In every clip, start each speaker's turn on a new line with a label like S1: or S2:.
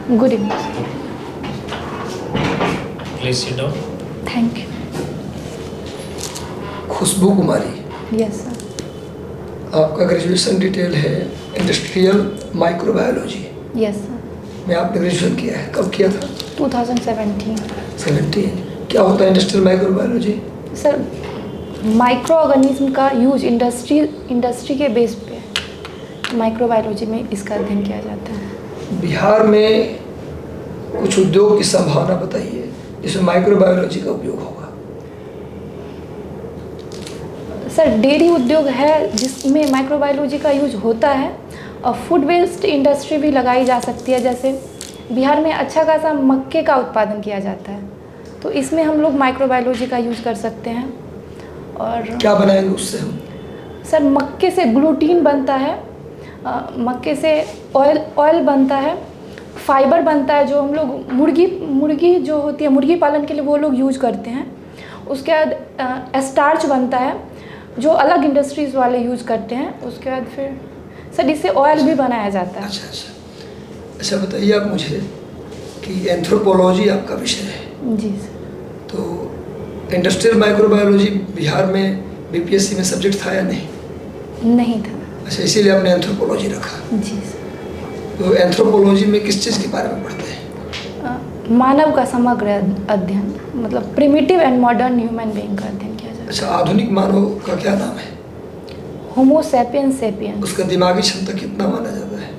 S1: Good evening.
S2: Please sit down.
S1: Thank you.
S3: Khushboo Kumari,
S1: Yes, sir.
S3: आपका graduation detail है industrial microbiology
S1: Yes, sir.
S3: में आपने graduation किया है। कब किया था?
S1: 2017.
S3: 17। क्या होता है industrial microbiology?
S1: Sir, micro organism का यूज इंडस्ट्री के बेस पे माइक्रोबायोलॉजी में इसका अध्ययन किया जाता है।
S3: बिहार में कुछ उद्योग की संभावना बताइए जिसमें माइक्रोबायोलॉजी का उपयोग होगा।
S1: सर, डेयरी उद्योग है जिसमें माइक्रोबायोलॉजी का यूज होता है, और फूड वेस्ट इंडस्ट्री भी लगाई जा सकती है। जैसे बिहार में अच्छा खासा मक्के का उत्पादन किया जाता है, तो इसमें हम लोग माइक्रोबायोलॉजी का यूज कर सकते हैं। और
S3: क्या बनाएंगे उससे हम?
S1: सर, मक्के से ग्लूटीन बनता है, मक्के से ऑयल बनता है, फाइबर बनता है जो हम लोग मुर्गी जो होती है मुर्गी पालन के लिए वो लोग यूज करते हैं। उसके बाद स्टार्च बनता है जो अलग इंडस्ट्रीज़ वाले यूज करते हैं। उसके बाद फिर सर इससे ऑयल भी बनाया जाता है।
S3: अच्छा बताइए आप मुझे कि एंथ्रोपोलॉजी आपका विषय है।
S1: जी सर।
S3: तो इंडस्ट्रियल माइक्रोबायोलॉजी बिहार में बीपीएससी में सब्जेक्ट था या नहीं?
S1: नहीं था।
S3: अच्छा, इसीलिए आपने एंथ्रोपोलॉजी रखा।
S1: जी सर।
S3: तो एंथ्रोपोलॉजी में किस चीज़ के बारे में पढ़ते हैं?
S1: मानव का समग्र अध्ययन, मतलब primitive and modern human being का अध्ययन किया जाता है।
S3: अच्छा, आधुनिक मानव का क्या नाम है?
S1: Homo sapiens sapiens.
S3: उसका दिमागी क्षमता कितना माना जाता है?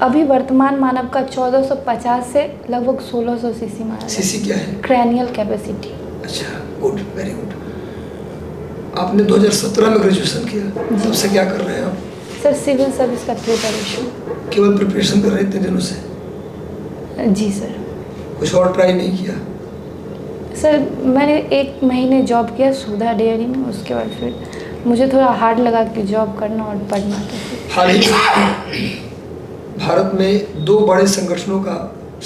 S1: अभी वर्तमान मानव का 1450 से लगभग 1600 सीसी माना जाता है।
S3: सीसी क्या है?
S1: Cranial capacity.
S3: अच्छा, गुड, वेरी गुड। आपने 2017 में ग्रेजुएशन किया, तब से क्या कर रहे हैं आप?
S1: सर, सिविल सर्विस का प्रिपरेशन।
S3: केवल प्रिपरेशन कर रहे हैं इतने दिनों से?
S1: जी सर।
S3: कुछ और ट्राई नहीं किया?
S1: सर, मैंने 1 महीने जॉब किया सुधा डेयरी में। उसके बाद फिर मुझे थोड़ा हार्ड लगा कि जॉब करना और पढ़ना। तो फिर
S3: हाल ही में भारत में 2 बड़े संगठनों का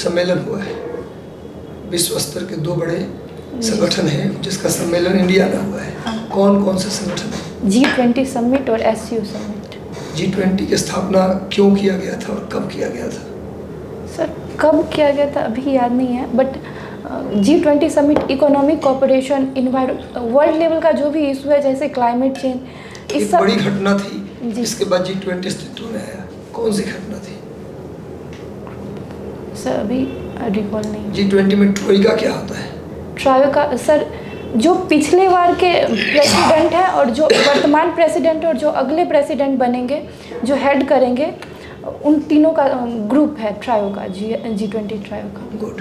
S3: सम्मेलन हुआ है। विश्व स्तर के 2 बड़े संगठन हैं जिसका सम्मेलन इंडिया में हुआ है। कौन कौन से संगठन है?
S1: G20 समिट और SCO समिट।
S3: G20 की स्थापना क्यों किया गया था और कब किया गया था?
S1: सर, कब किया गया था अभी याद नहीं है, but G20 summit economic cooperation, world level का जो भी इशू है जैसे क्लाइमेट चेंज, इस
S3: एक
S1: सब।
S3: बड़ी घटना थी
S1: जी।
S3: जिसके बाद G20 अस्तित्व में आया। कौन सी घटना थी?
S1: सर, अभी रिकॉल नहीं।
S3: G20 में ट्रोइका क्या होता है?
S1: ट्रायो का सर, जो पिछले बार के प्रेसिडेंट हैं और जो वर्तमान प्रेसिडेंट और जो अगले प्रेसिडेंट बनेंगे, जो हेड करेंगे, उन तीनों का ग्रुप है ट्रायो का, G20 ट्रायो का।
S3: गुड।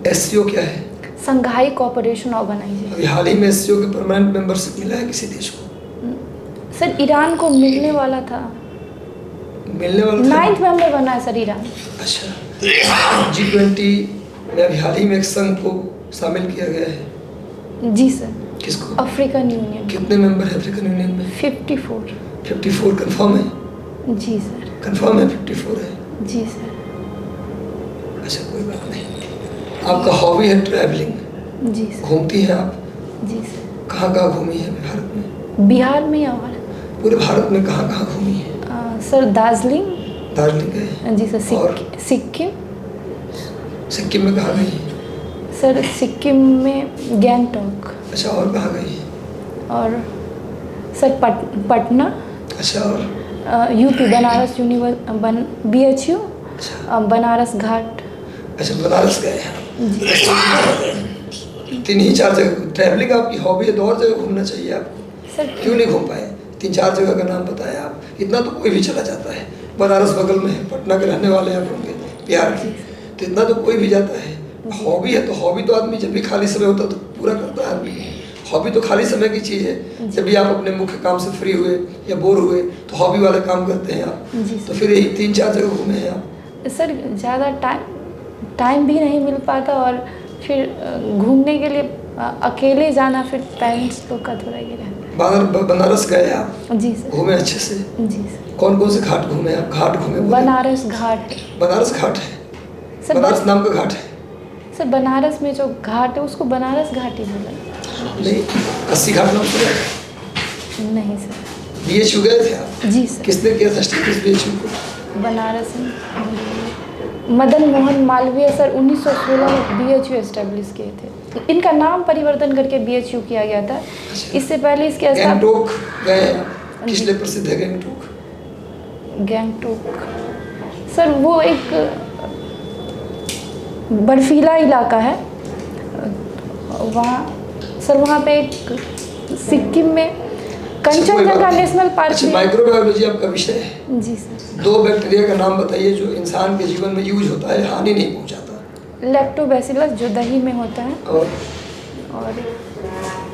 S3: SCO क्या है?
S1: संघाई कोऑपरेशन ऑर्गेनाइजेशन।
S3: अभी हाल ही में SCO के परमानेंट मेंबरशिप मिला है किसी देश को?
S1: सर, ईरान को मिलने वाला था।
S3: मिलने वाला था?
S1: 9th मेंबर बना है सर ईरान।
S3: अच्छा, G20 में अभी हाल ही में एक संघ को शामिल किया गया है।
S1: जी सर।
S3: किसको?
S1: African union.
S3: कितने मेंबर है अफ्रीकन यूनियन में?
S1: 54।
S3: 54 कंफर्म है?
S1: जी सर।
S3: कंफर्म है 54 है?
S1: जी सर।
S3: अच्छा, कोई बात नहीं। आपका हॉबी है ट्रैवलिंग?
S1: जी सर।
S3: घूमती हैं आप?
S1: जी सर।
S3: कहाँ कहाँ घूमी है भारत में?
S1: बिहार में और
S3: पूरे भारत में कहाँ कहाँ घूमी है?
S1: सर, दार्जिलिंग।
S3: दार्जिलिंग गए?
S1: जी सर।
S3: और?
S1: सिक्किम।
S3: सिक्किम में कहाँ गई?
S1: सर, सिक्किम में गैंगटॉक।
S3: अच्छा, और कहाँ गई?
S1: और सर पटना।
S3: अच्छा, और?
S1: यूपी बनारस BHU,
S3: अच्छा,
S1: बनारस घाट।
S3: अच्छा, बनारस गए हैं आप। 3-4 जगह ट्रैवलिंग आपकी हॉबी है, तो और जगह घूमना चाहिए आपको।
S1: सर,
S3: क्यों नहीं घूम पाए? 3-4 जगह का नाम बताया आप। इतना तो कोई भी चला जाता है। बनारस बगल में है, पटना के रहने वाले आप होंगे बिहार के, तो इतना तो कोई भी जाता है। हॉबी है तो हॉबी तो आदमी जब भी खाली समय होता है तो पूरा करता है आदमी। हॉबी तो खाली समय की चीज़ है। जब भी आप अपने मुख्य काम से फ्री हुए या बोर हुए तो हॉबी वाले काम करते हैं आप। तो फिर यही 3-4 जगह घूमे हैं आप।
S1: सर, ज़्यादा टाइम भी नहीं मिल पाता, और फिर घूमने के लिए अकेले जाना फिर पेरेंट्स लोग का थोड़ा ये रहता है।
S3: बनारस गए आप?
S1: जी सर।
S3: घूमे अच्छे से?
S1: जी सर।
S3: कौन कौन से घाट घूमे आप? घाट घूमे?
S1: बनारस घाट।
S3: बनारस घाट है?
S1: सर,
S3: बनारस नाम का घाट है?
S1: सर, बनारस में जो घाट है उसको बनारस घाट ही बोला।
S3: नहीं, अस्सी घाट नाम सुना?
S1: नहीं सर।
S3: BHU गए थे आप?
S1: जी सर।
S3: किसने किया था स्टेब्लिश BHU को?
S1: बनारस में मदन मोहन मालवीय सर 1916 में BHU एस्टेब्लिश किए थे। इनका नाम परिवर्तन करके BHU किया गया था। इससे पहले इसके
S3: गैंगटोक गए आप? किस लिए प्रसिद्ध है गैंगटोक?
S1: गैंगटोक सर वो एक बर्फीला इलाका है वहाँ सर, वहाँ पे एक सिक्किम में कंचनजंगा नेशनल पार्क
S3: अच्छा,
S1: भी है।
S3: माइक्रोबायोलॉजी आपका विषय है।
S1: जी सर।
S3: 2 बैक्टीरिया का नाम बताइए जो इंसान के जीवन में यूज होता है, हानि नहीं पहुंचाता।
S1: लैक्टोबैसिलस जो दही में होता है और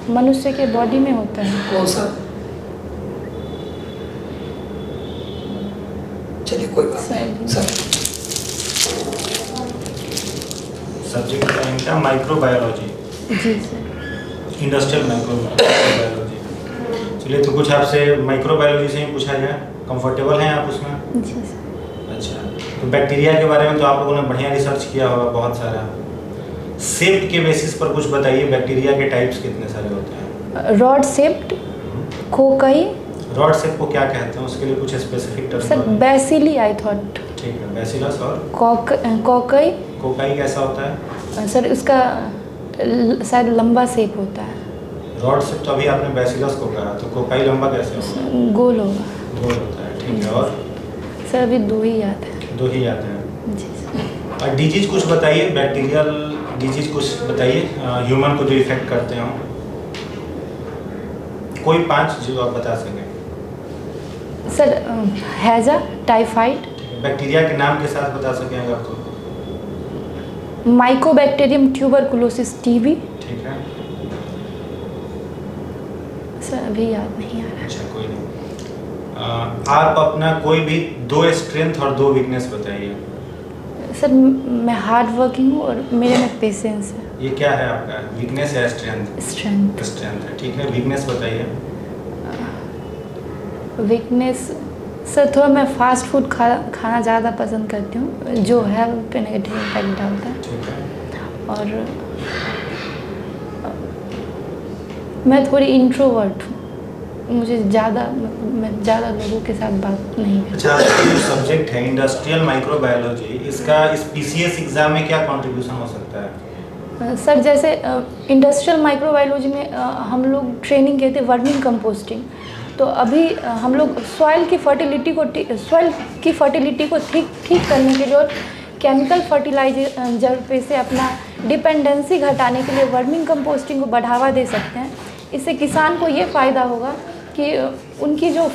S1: मनुष्य के बॉडी में होता है।
S3: कौन सा? चलिए कोई बात नहीं सर।
S2: सब्जेक्ट का इनका माइक्रोबायोलॉजी।
S1: जी सर।
S2: Industrial microbiology. चलिए तो कुछ आपसे माइक्रोबायोलॉजी से ही पूछा जाए, कंफर्टेबल हैं आप उसमें?
S1: जी सर।
S2: अच्छा, तो बैक्टीरिया के बारे में तो आप लोगों ने बढ़िया रिसर्च किया होगा बहुत सारा। शेप के बेसिस पर कुछ बताइए, बैक्टीरिया के टाइप्स कितने सारे होते हैं?
S1: Rod shaped, cocci.
S2: Rod shape को क्या कहते हैं, उसके लिए कुछ specific term?
S1: Sir bacilli I thought.
S2: ठीक है, बैसिलस। और
S1: कोकाई?
S2: कोकाई कैसा होता है?
S1: सर उसका शायद लंबा शेप होता है।
S2: रॉड शेप तो अभी आपने बैसिलस को कहा, तो कोकाई लंबा कैसे होगा?
S1: गोल होगा।
S2: गोल होता है, ठीक है। और
S1: सर अभी 2 ही याद है।
S2: 2 ही आते हैं।
S1: जी सर।
S2: और डिजीज कुछ बताइए, बैक्टीरियल डिजीज कुछ बताइए, ह्यूमन को जो इफेक्ट करते हों, कोई 5 जो आप बता सकें।
S1: सर हैजा, टाइफाइड।
S2: बैक्टीरिया के नाम के साथ बता सकें अगर तो?
S1: Mycobacterium tuberculosis TB।
S2: ठीक है
S1: सर अभी याद नहीं आ रहा।
S2: अच्छा, कोई नहीं। आप अपना कोई भी 2 स्ट्रेंथ और 2 वीकनेस बताइए।
S1: सर मैं हार्ड वर्किंग हूँ और मेरे में पेशेंस है।
S2: ये क्या है आपका, वीकनेस या स्ट्रेंथ?
S1: स्ट्रेंथ।
S2: स्ट्रेंथ है, ठीक है। वीकनेस बताइए।
S1: वीकनेस सर थोड़ा मैं फास्ट फूड खाना ज़्यादा पसंद करती हूँ जो हेल्थ पे नेगेटिव इम्पैक्ट डालता है।
S2: ठीक है।
S1: और मैं थोड़ी इंट्रोवर्ट हूँ, मुझे मैं ज़्यादा लोगों के साथ बात नहीं करती।
S2: अच्छा, आपका जो सब्जेक्ट है इंडस्ट्रियल माइक्रोबायोलॉजी, इसका इस PCS एग्ज़ाम में क्या कंट्रीब्यूशन हो सकता है?
S1: सर जैसे इंडस्ट्रियल माइक्रोबायोलॉजी में हम लोग ट्रेनिंग कहते हैं वर्मिंग कंपोस्टिंग। तो अभी हम लोग सॉइल की फर्टिलिटी को ठीक करने के लिए और केमिकल फर्टिलाइजर पे से अपना डिपेंडेंसी घटाने के लिए वर्मिंग कंपोस्टिंग को बढ़ावा दे सकते हैं। इससे किसान को ये फ़ायदा होगा कि उनकी जो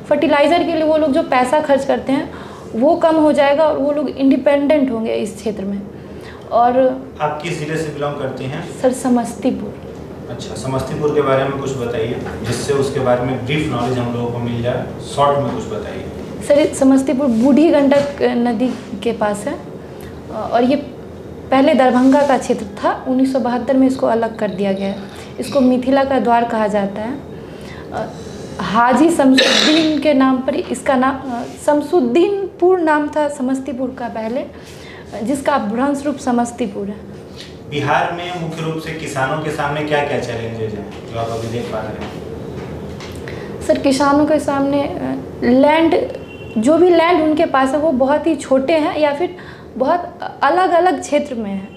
S1: फर्टिलाइज़र के लिए वो लोग जो पैसा खर्च करते हैं वो कम हो जाएगा और वो लोग इंडिपेंडेंट होंगे इस क्षेत्र में। और
S2: आप किस जिले से बिलोंग करती हैं?
S1: सर समस्तीपुर।
S2: अच्छा, समस्तीपुर के बारे में कुछ बताइए जिससे उसके बारे में ब्रीफ नॉलेज हम लोगों को मिल जाए, शॉर्ट में कुछ बताइए।
S1: सर समस्तीपुर बूढ़ी गंडक नदी के पास है और ये पहले दरभंगा का क्षेत्र था। 1972 में इसको अलग कर दिया गया है। इसको मिथिला का द्वार कहा जाता है। हाजी शमसुद्दीन के नाम पर इसका नाम शमसुद्दीन पूर्ण नाम था समस्तीपुर का पहले, जिसका भ्रंश रूप समस्तीपुर है।
S2: बिहार में मुख्य रूप से किसानों के सामने क्या क्या चैलेंजेज हैं जो आप अभी देख पा रहे हैं?
S1: सर किसानों के सामने लैंड, जो भी लैंड उनके पास है वो बहुत ही छोटे हैं या फिर बहुत अलग अलग क्षेत्र में है।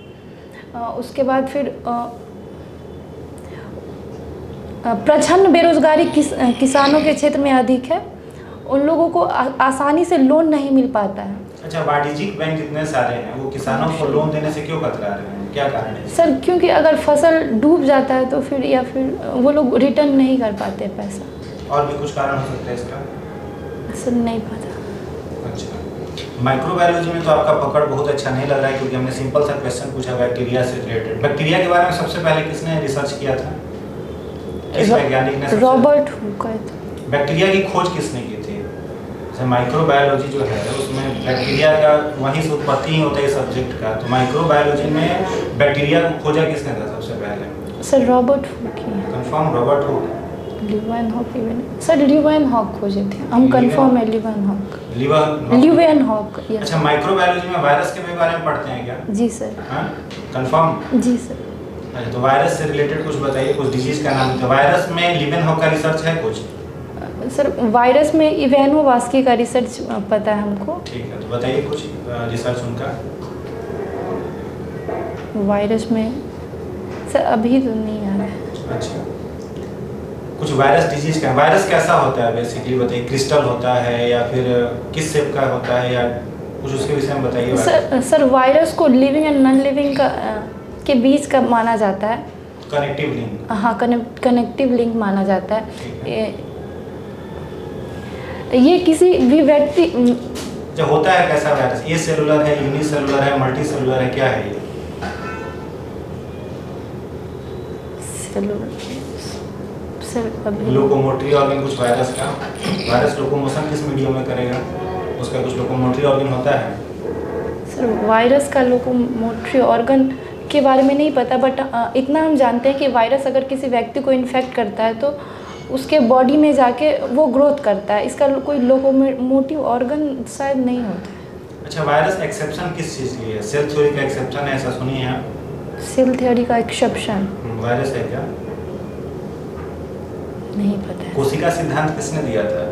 S1: उसके बाद फिर प्रच्छन्न बेरोजगारी किसानों के क्षेत्र में अधिक है। उन लोगों को आसानी से लोन नहीं मिल पाता है।
S2: अच्छा, वाणिज्यिक बैंक जितने सारे हैं वो किसानों को लोन देने से क्यों कतरा रहे हैं, क्या कारण है?
S1: सर क्योंकि अगर फसल डूब जाता है तो फिर या फिर वो लोग रिटर्न नहीं कर पाते पैसा।
S2: और भी कुछ कारण हो सकता है इसका?
S1: सर नहीं पता।
S2: अच्छा, माइक्रोबायोलॉजी में तो आपका पकड़ बहुत अच्छा नहीं लग रहा है क्योंकि हमने सिंपल सा क्वेश्चन पूछा बैक्टीरिया से रिलेटेड। बैक्टीरिया के बारे में सबसे पहले किसने रिसर्च किया था, किस वैज्ञानिक ने?
S1: Robert Hooke.
S2: बैक्टीरिया की खोज किसने की थी? जैसे माइक्रोबायोलॉजी जो है उसमें बैक्टीरिया का वहीं से उत्पत्ति ही होता है सब्जेक्ट का, तो माइक्रोबायोलॉजी में बैक्टीरिया को खोजा किसने था सबसे पहले?
S1: Sir Robert Hooke.
S2: Confirm Robert Hooke?
S1: Leeuwenhoek sir Leeuwenhoek खोजे थे हम, कंफर्म है ल्यूवेनहॉक। ल्यूवेनहॉक।
S2: अच्छा, माइक्रोबायोलॉजी में वायरस के बारे में पढ़ते हैं क्या?
S1: जी सर।
S2: हाँ, कंफर्म?
S1: जी सर।
S2: अच्छा, तो वायरस से रिलेटेड कुछ बताइए, कुछ डिजीज का नाम। तो वायरस में ल्यूवेनहॉक का रिसर्च है कुछ?
S1: सर वायरस में इवेनोवास्की का रिसर्च पता है हमको।
S2: ठीक है, तो बताइए कुछ रिसर्च उनका।
S1: वायरस में सर अभी तो नहीं आ रहा है।
S2: अच्छा, कुछ वायरस डिजीज का, वायरस कैसा होता है बेसिकली बताइए, क्रिस्टल होता है या फिर किस शेप का होता है, या कुछ उसके विषय में बताइए।
S1: सर वायरस को लिविंग एंड नॉन लिविंग का के बीच का माना जाता है।
S2: Connective link.
S1: हाँ, कनेक्टिव लिंक माना जाता है। ये किसी भी व्यक्ति
S2: जो होता है कैसा वायरस, ये सेलुलर है, यूनिसेलुलर है, मल्टी सेलुलर है, क्या है ये?
S1: सर अभी
S2: लोकोमोटरी ऑर्गन कुछ वायरस का, वायरस लोकोमोशन किस मीडियम में करेगा, उसका कुछ लोकोमोटरी ऑर्गन होता है?
S1: सर वायरस का लोकोमोटरी ऑर्गन के बारे में नहीं पता, बट इतना हम जानते हैं कि वायरस अगर किसी व्यक्ति को इन्फेक्ट करता है तो उसके बॉडी में जाके वो ग्रोथ करता है। इसका कोई लोकोमोटिव ऑर्गन शायद नहीं होता है।
S2: अच्छा, वायरस एक्सेप्शन किस चीज़ के लिए है? सेल थ्योरी का एक्सेप्शन है, ऐसा सुनिए आप?
S1: सेल थ्योरी का एक्सेप्शन
S2: वायरस है क्या?
S1: नहीं पता है।
S2: कोशिका सिद्धांत किसने दिया था?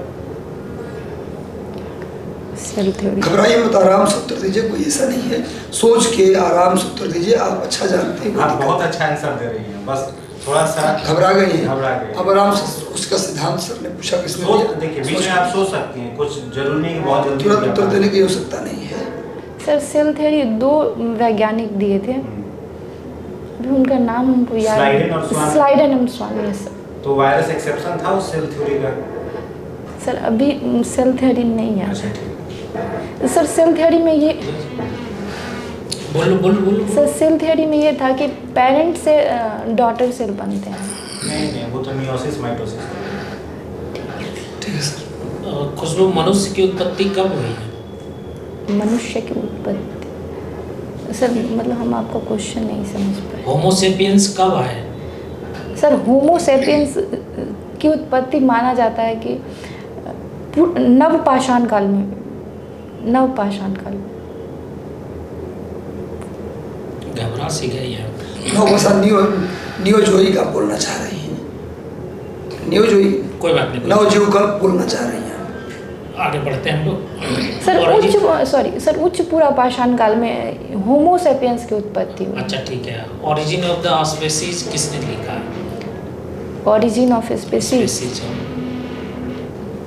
S1: Cell theory.
S3: घबराइए मत, आराम से उत्तर दीजिए, कोई ऐसा नहीं है, सोच के आराम से उत्तर दीजिए, आप अच्छा जानते हैं।
S2: आप बहुत अच्छा आंसर दे रही हैं, बस थोड़ा सा
S3: घबरा गई हैं।
S2: घबरा गई।
S3: अब आराम से उसका सिद्धांत सर ने पूछा किसने दिया,
S2: देखिए बीच में आप सोच सकती हैं, कुछ जरूरी नहीं कि बहुत जल्दी
S3: तुरंत उत्तर देने की आवश्यकता नहीं है।
S1: सर सेल थ्योरी 2 वैज्ञानिक दिए थे, अभी उनका नाम हमको याद
S2: स्लाइडेन और स्वान।
S1: स्लाइडेन और स्वान, यस सर।
S2: तो वायरस एक्सेप्शन था उस सेल थ्योरी का?
S1: सर अभी सेल थ्योरी नहीं याद
S2: अच्छा,
S1: है।
S2: ठीक।
S1: सर सेल थ्योरी में ये
S4: बोलो।
S1: सर सेल थ्योरी में ये था कि पेरेंट से डॉटर सेल बनते हैं।
S2: नहीं, वो तो मियोसिस माइटोसिस।
S3: ठीक है सर।
S4: खुशबू, मनुष्य की उत्पत्ति कब हुई है?
S1: मनुष्य की उत्पत्ति सर मतलब हम आपका क्वेश्चन नहीं समझ पाए।
S4: होमोसेपियंस कब आए?
S1: सर होमोसेपियंस की उत्पत्ति माना जाता है कि नवपाषाण काल में।
S4: घबरा सी गई है।
S3: नवपाषाण नियोजोई का बोलना चाह रही हैं, नियोजोई
S4: कोई बात नहीं,
S3: नवजीव का बोलना चाह रही हैं।
S4: आगे बढ़ते हैं हम लोग।
S1: सर उच्च पूरा पाषाण काल में होमोसेपियंस की उत्पत्ति हुई।
S4: अच्छा ठीक है, ओरिजिन ऑफ द स्पीसीज किसने लिखा है?
S1: Origin of species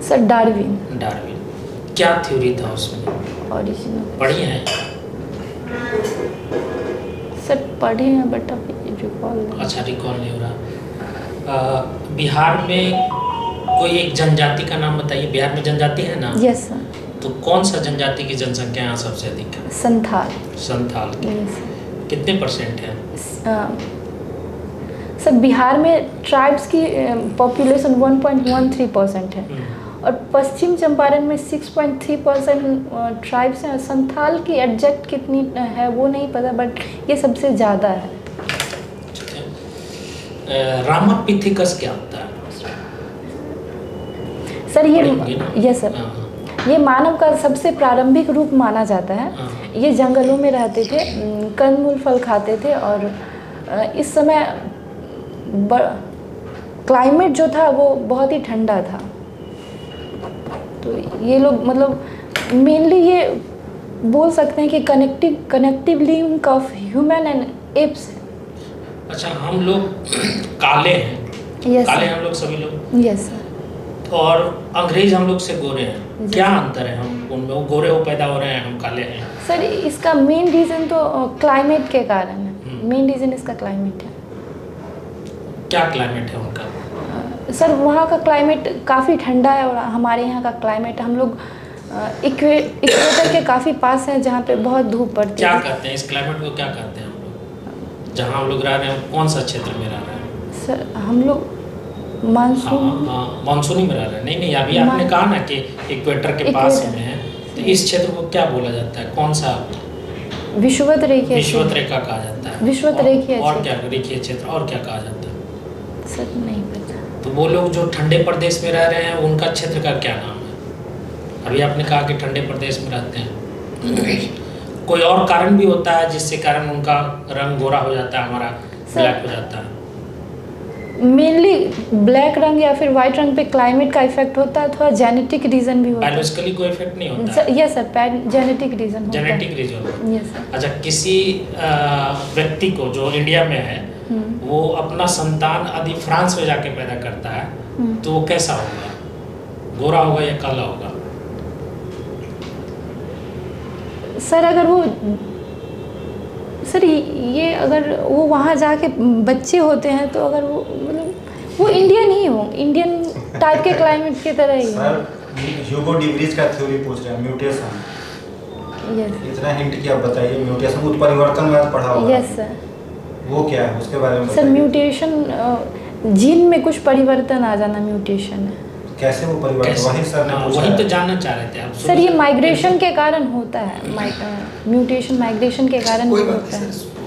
S1: sir Darwin.
S4: क्या थ्योरी था उसमें?
S1: ओरिजिन
S4: पढ़ी है?
S1: सर पढ़े हैं बट अभी रिकॉल नहीं।
S4: अच्छा, रिकॉल नहीं हो रहा। बिहार में कोई एक जनजाति का नाम बताइए। बिहार में जनजाति है ना?
S1: Yes sir.
S4: तो कौन सा जनजाति की जनसंख्या यहाँ सबसे अधिक है? संथाल की।
S1: यस
S4: कितने परसेंट है?
S1: सर बिहार में ट्राइब्स की पॉपुलेशन 1.13% है और पश्चिम चंपारण में 6.3% ट्राइब्स हैं। संथाल की एग्जैक्ट कितनी है वो नहीं पता, बट ये सबसे ज़्यादा है।
S4: ठीक है। रामापिथिकस क्या होता है?
S1: सर ये
S4: पढ़ेंगे ना?
S1: Yes sir.
S4: हाँ।
S1: ये मानव का सबसे प्रारंभिक रूप माना जाता है।
S4: हाँ।
S1: ये जंगलों में रहते थे, कंदमूल फल खाते थे और इस समय क्लाइमेट जो था वो बहुत ही ठंडा था। तो ये लोग मतलब मेनली ये बोल सकते हैं कि connective link of human and apps है।
S4: अच्छा, हम लोग काले हैं।
S1: यस
S4: काले हम लोग सभी लोग।
S1: Yes sir.
S4: और अंग्रेज हम लोग से गोरे हैं, क्या अंतर है? हम उनमें वो गोरे हो पैदा हो रहे हैं, हम काले हैं।
S1: सर इसका मेन रीज़न तो क्लाइमेट के कारण है। मेन रीज़न इसका क्लाइमेट है।
S4: क्या क्लाइमेट है उनका?
S1: सर वहाँ का क्लाइमेट काफ़ी ठंडा है और हमारे यहाँ का क्लाइमेट, हम लोग इक्वेटर के काफ़ी पास हैं जहाँ पे बहुत धूप पड़ती
S4: क्या
S1: है।
S4: कहते हैं इस क्लाइमेट को? क्या कहते हैं हम लोग जहाँ हम लोग रह रहे हैं? कौन सा क्षेत्र में रह रहे हैं?
S1: सर हम लोग मानसून।
S4: हाँ, मानसूनी में रह रहे हैं। नहीं, अभी आपने कहा ना कि इक्वेटर के पास में है, तो इस क्षेत्र को क्या बोला जाता है? कौन सा?
S1: विषुवत रेखीय
S4: विषुवत रेखा कहा जाता है।
S1: विषुवत रेखीय
S4: और क्या रेखीय क्षेत्र, और क्या कहा जाता है?
S1: सर नहीं पता।
S4: तो वो लोग जो ठंडे प्रदेश में रह रहे हैं उनका क्षेत्र का क्या नाम है? अभी आपने कहा कि ठंडे प्रदेश में रहते हैं, कोई और कारण भी होता है जिससे कारण उनका रंग गोरा हो जाता है, हमारा ब्लैक हो जाता है?
S1: मेनली ब्लैक रंग या फिर वाइट रंग पे क्लाइमेट का इफेक्ट होता है, थोड़ा जेनेटिक रीज़न भी होता है।
S4: बायोलॉजिकली कोई इफेक्ट नहीं होता?
S1: यस सर, जेनेटिक रीज़न होता है।
S4: Genetic reason.
S1: Yes sir.
S4: अच्छा, किसी व्यक्ति को जो इंडिया में है वो अपना संतान यदि फ्रांस में जाके पैदा करता है तो वो कैसा होगा? गोरा होगा या काला होगा?
S1: सर अगर वो सर ये अगर वो वहाँ जाके बच्चे होते हैं तो अगर वो मतलब वो इंडियन ही हो, इंडियन टाइप के क्लाइमेट की तरह ही हो।
S2: सर ह्यूगो डिवरीज का थ्योरी पूछ रहे हैं, म्यूटेशन।
S1: यस
S2: इतना हिंट की आप बताइए, म्यूटेशन उत्परिवर्तन में आप पढ़ा होगा।
S1: Yes sir.
S2: वो क्या है, उसके बारे में
S1: सर
S2: बताइए।
S1: म्यूटेशन जीन में कुछ परिवर्तन आ जाना म्यूटेशन है।
S2: कैसे वो परिवर्तन?
S4: कैसे?
S2: वही सर ने
S4: हाँ,
S2: पूछा
S4: वही तो
S2: है।
S4: जानना चाह रहे थे आप।
S1: सर ये माइग्रेशन के कारण होता है, म्यूटेशन माइग्रेशन के कारण
S3: कोई
S1: भी
S3: बात
S1: होता
S3: नहीं
S1: है।
S3: सर,